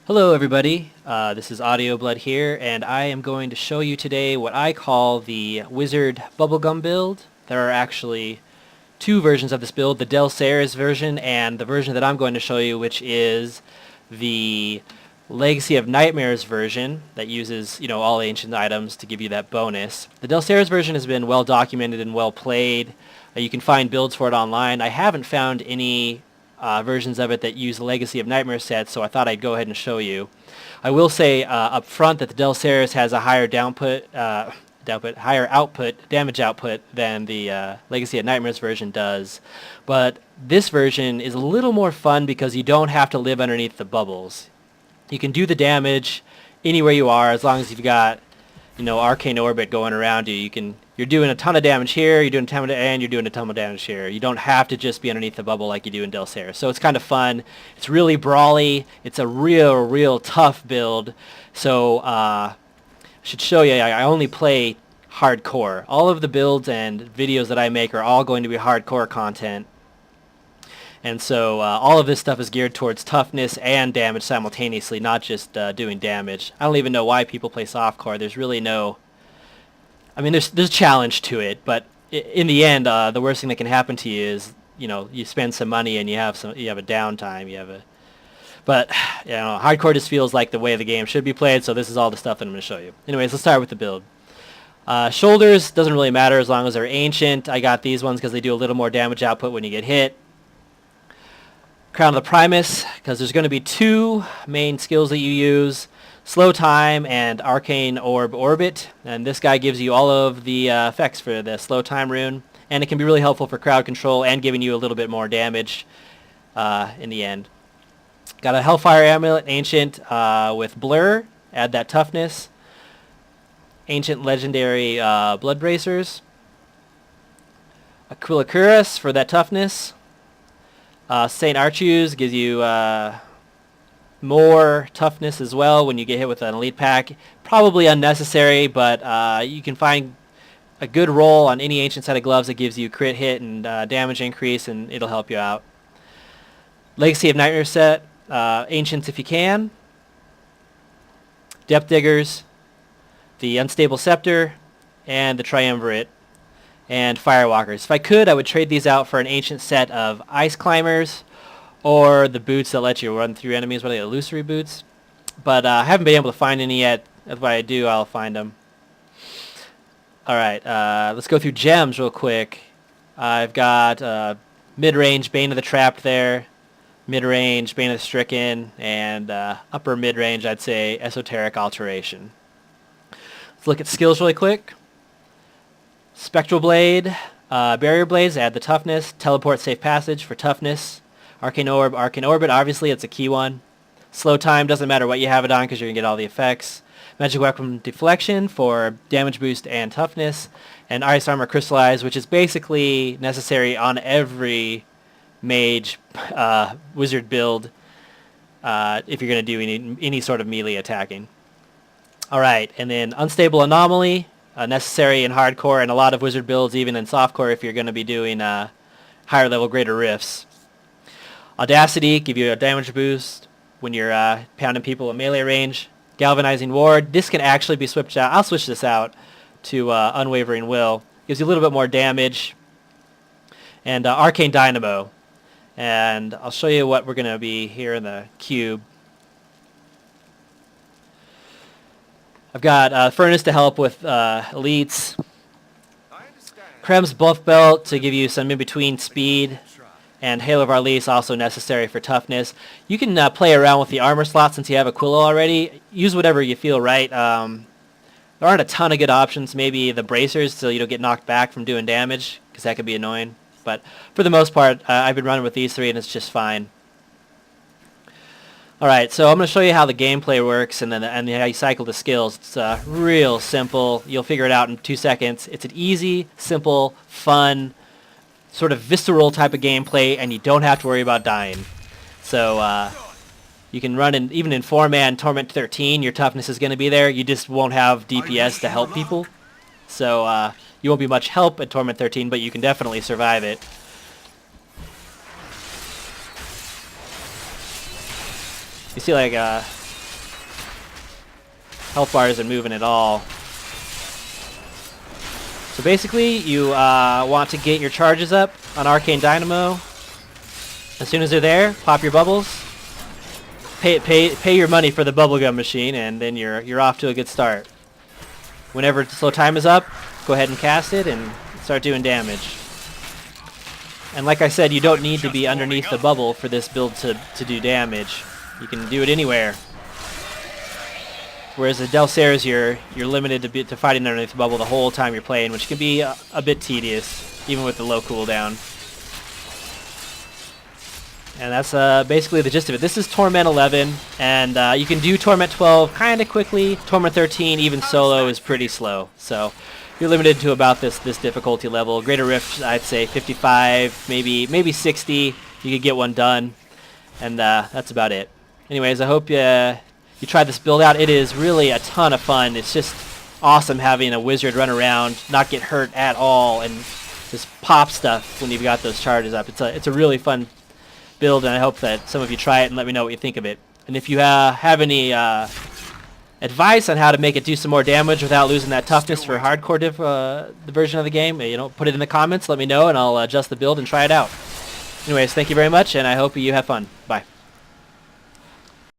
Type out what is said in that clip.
Hello everybody, this is Audio Blood here, and I am going to show you today what I call the Wizard Bubblegum build. There are actually two versions of this build, the Del Ceres version and the version that I'm going to show you, which is the Legacy of Nightmares version that uses, all ancient items to give you that bonus. The Del Ceres version has been well documented and well played. You can find builds for it online. I haven't found any versions of it that use the Legacy of Nightmares set, so I thought I'd go ahead and show you. I will say up front that the Del Ceres has a higher higher output, damage output than the Legacy of Nightmares version does. But this version is a little more fun because you don't have to live underneath the bubbles. You can do the damage anywhere you are as long as you've got, Arcane Orbit going around you. You're doing a ton of damage here, you're doing a ton of damage here. You don't have to just be underneath the bubble like you do in Del Ceres. So it's kind of fun. It's really brawly. It's a real tough build. So I should show you, I only play hardcore. All of the builds and videos that I make are all going to be hardcore content. And so all of this stuff is geared towards toughness and damage simultaneously, not just doing damage. I don't even know why people play softcore. There's really no... there's a challenge to it, but in the end, the worst thing that can happen to you is, you spend some money and you have a downtime. But hardcore just feels like the way the game should be played. So this is all the stuff that I'm going to show you. Anyways, let's start with the build. Shoulders doesn't really matter as long as they're ancient. I got these ones because they do a little more damage output when you get hit. Crown of the Primus, because there's going to be two main skills that you use. Slow Time and Arcane Orb Orbit, and this guy gives you all of the effects for the Slow Time rune, and it can be really helpful for crowd control and giving you a little bit more damage in the end. Got a Hellfire Amulet, Ancient with Blur, add that toughness. Ancient Legendary Blood Bracers. Aquila Cuirass for that toughness. St. Archus gives you... more toughness as well when you get hit with an elite pack. Probably unnecessary, but you can find a good roll on any ancient set of gloves that gives you crit hit and damage increase, and it'll help you out. Legacy of Nightmare set, ancients if you can. Depth Diggers, the Unstable Scepter, and the Triumvirate, and Firewalkers. If I could, I would trade these out for an ancient set of Ice Climbers, or the boots that let you run through enemies, what are they, illusory boots? But I haven't been able to find any yet. If I do, I'll find them. Alright, let's go through gems real quick. I've got mid-range Bane of the Trapped there, mid-range Bane of the Stricken, and upper mid-range, I'd say, Esoteric Alteration. Let's look at skills really quick. Spectral Blade, Barrier Blades, add the toughness. Teleport Safe Passage for toughness. Arcane Orb, Arcane Orbit, obviously it's a key one. Slow Time, doesn't matter what you have it on because you're going to get all the effects. Magic Weapon Deflection for damage boost and toughness. And Ice Armor Crystallize, which is basically necessary on every mage wizard build if you're going to do any sort of melee attacking. Alright, and then Unstable Anomaly, necessary in hardcore and a lot of wizard builds, even in softcore if you're going to be doing higher level greater rifts. Audacity, give you a damage boost when you're pounding people at melee range. Galvanizing Ward, this can actually be switched out. I'll switch this out to Unwavering Will. Gives you a little bit more damage. And Arcane Dynamo. And I'll show you what we're going to be here in the cube. I've got Furnace to help with elites. Krem's Buff Belt to give you some in-between speed. And Hail of Arlis, also necessary for toughness. You can play around with the armor slot since you have Aquila already. Use whatever you feel right. There aren't a ton of good options. Maybe the bracers so you don't get knocked back from doing damage, because that could be annoying. But for the most part, I've been running with these three, and it's just fine. Alright, so I'm going to show you how the gameplay works and how you cycle the skills. It's real simple. You'll figure it out in 2 seconds. It's an easy, simple, fun, sort of visceral type of gameplay, and you don't have to worry about dying. So you can run even in 4-man Torment 13, your toughness is going to be there. You just won't have DPS to help people. So you won't be much help at Torment 13, but you can definitely survive it. You see, like, health bar isn't moving at all. So basically, you want to get your charges up on Arcane Dynamo. As soon as they're there, pop your bubbles. Pay your money for the bubblegum machine, and then you're off to a good start. Whenever slow time is up, go ahead and cast it and start doing damage. And like I said, you don't need to be underneath the bubble for this build to do damage. You can do it anywhere. Whereas the Delceres, you're limited to fighting underneath the bubble the whole time you're playing, which can be a bit tedious, even with the low cooldown. And that's basically the gist of it. This is Torment 11, and you can do Torment 12 kind of quickly. Torment 13, even solo, is pretty slow. So you're limited to about this difficulty level. Greater Rift, I'd say 55, maybe 60. You could get one done, and that's about it. Anyways, I hope you try this build out. It is really a ton of fun. It's just awesome having a wizard run around, not get hurt at all, and just pop stuff when you've got those charges up. It's a really fun build, and I hope that some of you try it and let me know what you think of it. And if you have any advice on how to make it do some more damage without losing that toughness for hardcore the version of the game, put it in the comments, let me know, and I'll adjust the build and try it out. Anyways, thank you very much, and I hope you have fun. Bye.